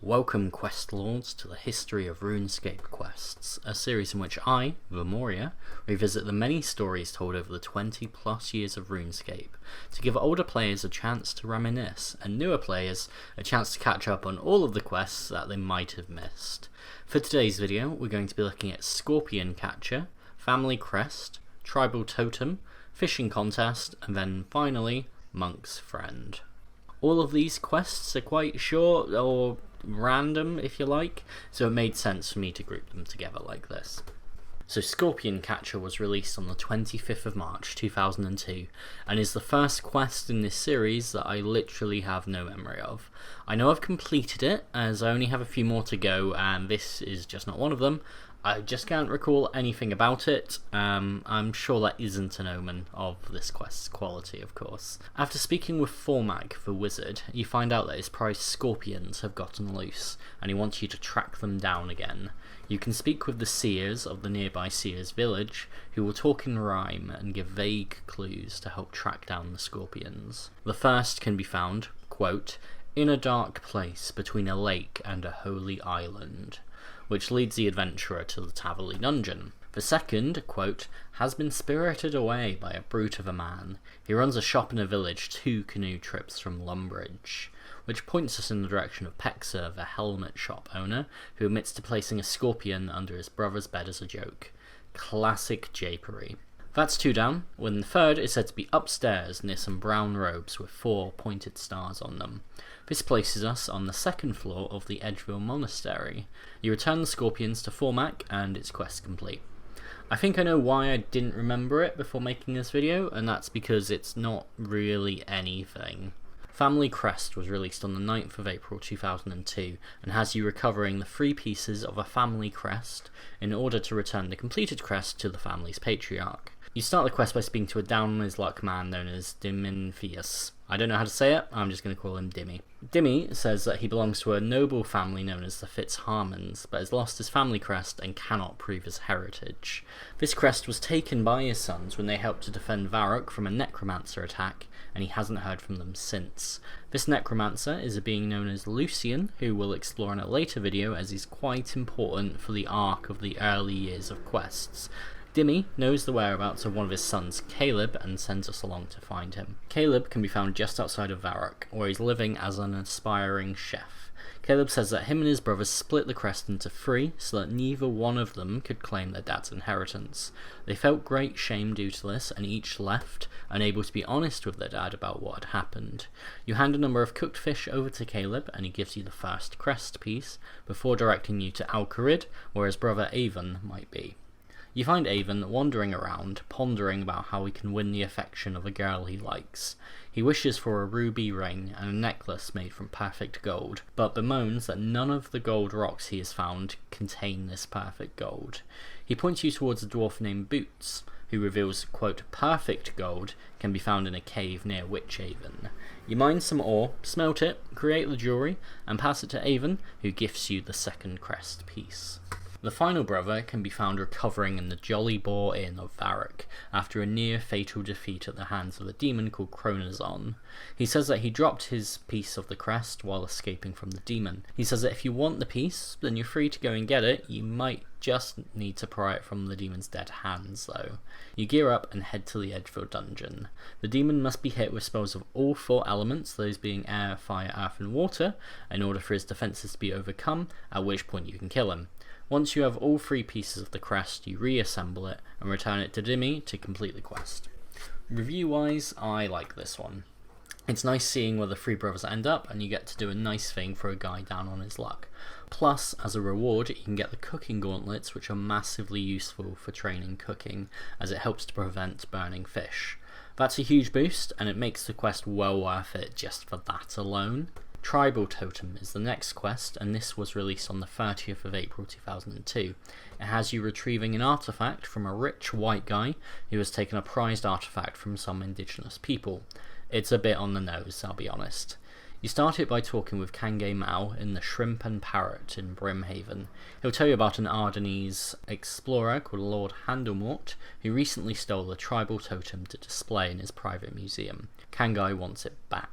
Welcome Quest Lords to the History of Runescape Quests, a series in which I, Vamoria, revisit the many stories told over the 20 plus years of Runescape, to give older players a chance to reminisce, and newer players a chance to catch up on all of the quests that they might have missed. For today's video, we're going to be looking at Scorpion Catcher, Family Crest, Tribal Totem, Fishing Contest, and then finally, Monk's Friend. All of these quests are quite short, or random if you like, so it made sense for me to group them together like this. So Scorpion Catcher was released on the 25th of March 2002 and is the first quest in this series that I literally have no memory of. I know I've completed it as I only have a few more to go and this is just not one of them. I just can't recall anything about it. I'm sure that isn't an omen of this quest's quality, of course. After speaking with Formag, the wizard, you find out that his prized scorpions have gotten loose, and he wants you to track them down again. You can speak with the seers of the nearby seers village, who will talk in rhyme and give vague clues to help track down the scorpions. The first can be found, quote, in a dark place between a lake and a holy island, which leads the adventurer to the Taverley dungeon. The second, quote, has been spirited away by a brute of a man. He runs a shop in a village 2 canoe trips from Lumbridge, which points us in the direction of Pexa, the helmet shop owner, who admits to placing a scorpion under his brother's bed as a joke. Classic japery. That's 2 down, when the third is said to be upstairs near some brown robes with 4 pointed stars on them. This places us on the 2nd floor of the Edgeville Monastery. You return the scorpions to Formac and its quest complete. I think I know why I didn't remember it before making this video, and that's because it's not really anything. Family Crest was released on the 9th of April 2002 and has you recovering the 3 pieces of a family crest in order to return the completed crest to the family's patriarch. You start the quest by speaking to a down on his luck man known as Diminphius. I don't know how to say it, I'm just going to call him Dimmy. Dimmy says that he belongs to a noble family known as the Fitzharmons, but has lost his family crest and cannot prove his heritage. This crest was taken by his sons when they helped to defend Varrock from a necromancer attack, and he hasn't heard from them since. This necromancer is a being known as Lucian, who we'll explore in a later video as he's quite important for the arc of the early years of quests. Dimmy knows the whereabouts of one of his sons, Caleb, and sends us along to find him. Caleb can be found just outside of Varrock, where he's living as an aspiring chef. Caleb says that him and his brothers split the crest into 3 so that neither one of them could claim their dad's inheritance. They felt great shame due to this and each left, unable to be honest with their dad about what had happened. You hand a number of cooked fish over to Caleb and he gives you the first crest piece, before directing you to Al-Kharid, where his brother Avon might be. You find Avon wandering around, pondering about how he can win the affection of a girl he likes. He wishes for a ruby ring and a necklace made from perfect gold, but bemoans that none of the gold rocks he has found contain this perfect gold. He points you towards a dwarf named Boots, who reveals, quote, perfect gold can be found in a cave near Witchaven. You mine some ore, smelt it, create the jewellery, and pass it to Avon, who gifts you the 2nd crest piece. The final brother can be found recovering in the Jolly Boar Inn of Varrock after a near-fatal defeat at the hands of a demon called Chronazon. He says that he dropped his piece of the crest while escaping from the demon. He says that if you want the piece, then you're free to go and get it. You might just need to pry it from the demon's dead hands, though. You gear up and head to the Edgeville dungeon. The demon must be hit with spells of all 4 elements, those being air, fire, earth, and water, in order for his defences to be overcome, at which point you can kill him. Once you have all 3 pieces of the crest, you reassemble it and return it to Dimmy to complete the quest. Review-wise, I like this one. It's nice seeing where the 3 brothers end up, and you get to do a nice thing for a guy down on his luck. Plus, as a reward, you can get the cooking gauntlets, which are massively useful for training cooking, as it helps to prevent burning fish. That's a huge boost, and it makes the quest well worth it just for that alone. Tribal Totem is the next quest, and this was released on the 30th of April 2002. It has you retrieving an artifact from a rich white guy who has taken a prized artifact from some indigenous people. It's a bit on the nose, I'll be honest. You start it by talking with Kange Mao in the Shrimp and Parrot in Brimhaven. He'll tell you about an Ardenese explorer called Lord Handelmort, who recently stole the tribal totem to display in his private museum. Kangai wants it back.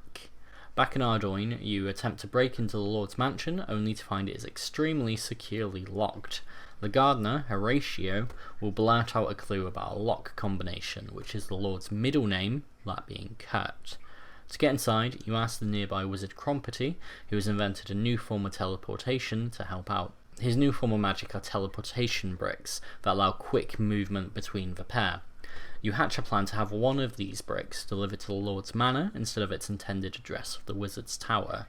Back in Ardoyne, you attempt to break into the Lord's mansion, only to find it is extremely securely locked. The gardener, Horatio, will blurt out a clue about a lock combination, which is the Lord's middle name, that being Kurt. To get inside, you ask the nearby wizard Crompety, who has invented a new form of teleportation, to help out. His new form of magic are teleportation bricks that allow quick movement between the pair. You hatch a plan to have one of these bricks delivered to the Lord's Manor instead of its intended address of the Wizard's Tower.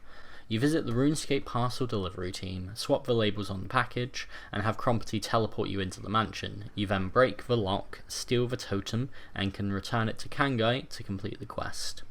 You visit the Runescape parcel delivery team, swap the labels on the package, and have Crompety teleport you into the mansion. You then break the lock, steal the totem, and can return it to Kangai to complete the quest.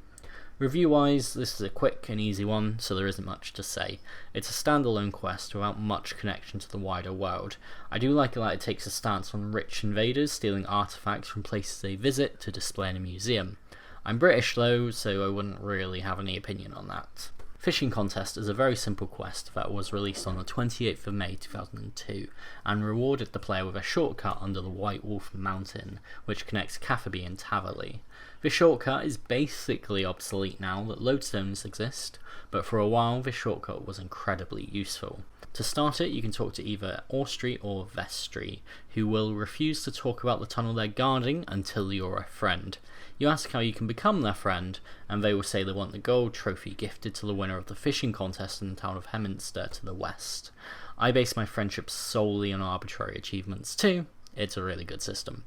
Review-wise, this is a quick and easy one, so there isn't much to say. It's a standalone quest without much connection to the wider world. I do like that it takes a stance on rich invaders stealing artifacts from places they visit to display in a museum. I'm British though, so I wouldn't really have any opinion on that. Fishing Contest is a very simple quest that was released on the 28th of May 2002 and rewarded the player with a shortcut under the White Wolf Mountain, which connects Catherby and Taverley. This shortcut is basically obsolete now that lodestones exist, but for a while this shortcut was incredibly useful. To start it, you can talk to either Austri or Vestri, who will refuse to talk about the tunnel they're guarding until you're a friend. You ask how you can become their friend, and they will say they want the gold trophy gifted to the winner of the fishing contest in the town of Hemminster to the west. I base my friendship solely on arbitrary achievements too. It's a really good system.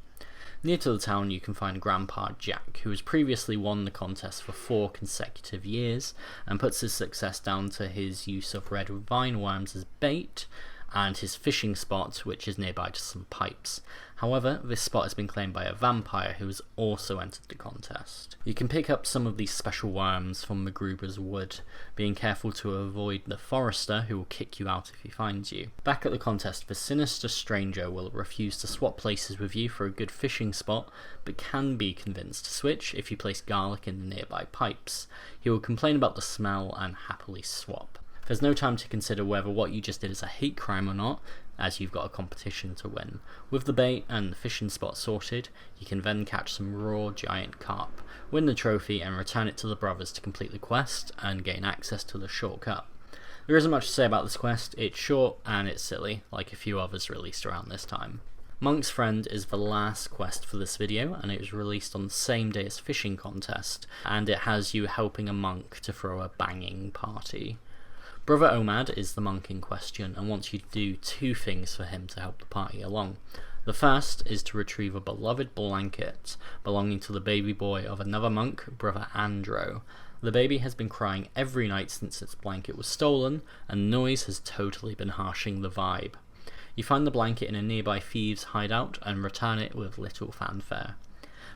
Near to the town you can find Grandpa Jack, who has previously won the contest for 4 consecutive years, and puts his success down to his use of red vine worms as bait, and his fishing spot, which is nearby to some pipes. However, this spot has been claimed by a vampire who has also entered the contest. You can pick up some of these special worms from MacGruber's wood, being careful to avoid the forester who will kick you out if he finds you. Back at the contest, the sinister stranger will refuse to swap places with you for a good fishing spot, but can be convinced to switch if you place garlic in the nearby pipes. He will complain about the smell and happily swap. There's no time to consider whether what you just did is a hate crime or not, as you've got a competition to win. With the bait and the fishing spot sorted, you can then catch some raw giant carp, win the trophy and return it to the brothers to complete the quest and gain access to the shortcut. There isn't much to say about this quest. It's short and it's silly, like a few others released around this time. Monk's Friend is the last quest for this video, and it was released on the same day as Fishing Contest, and it has you helping a monk to throw a banging party. Brother Omad is the monk in question and wants you to do 2 things for him to help the party along. The first is to retrieve a beloved blanket belonging to the baby boy of another monk, Brother Andro. The baby has been crying every night since its blanket was stolen, and noise has totally been harshing the vibe. You find the blanket in a nearby thieves' hideout and return it with little fanfare.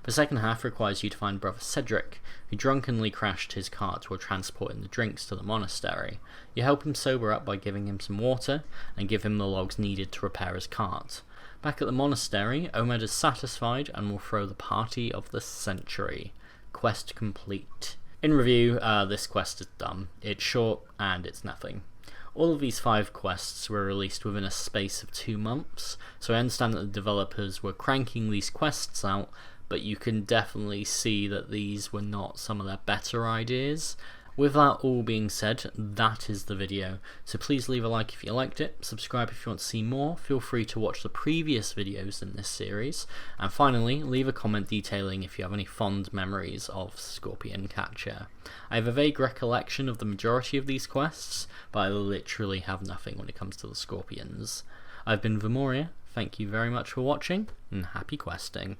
The second half requires you to find Brother Cedric, who drunkenly crashed his cart while transporting the drinks to the monastery. You help him sober up by giving him some water, and give him the logs needed to repair his cart. Back at the monastery, Omad is satisfied and will throw the party of the century. Quest complete. In review, this quest is dumb. It's short and it's nothing. All of these 5 quests were released within a space of 2 months, so I understand that the developers were cranking these quests out, but you can definitely see that these were not some of their better ideas. With that all being said, that is the video, so please leave a like if you liked it, subscribe if you want to see more, feel free to watch the previous videos in this series, and finally leave a comment detailing if you have any fond memories of Scorpion Catcher. I have a vague recollection of the majority of these quests, but I literally have nothing when it comes to the Scorpions. I've been Vamoria, thank you very much for watching, and happy questing.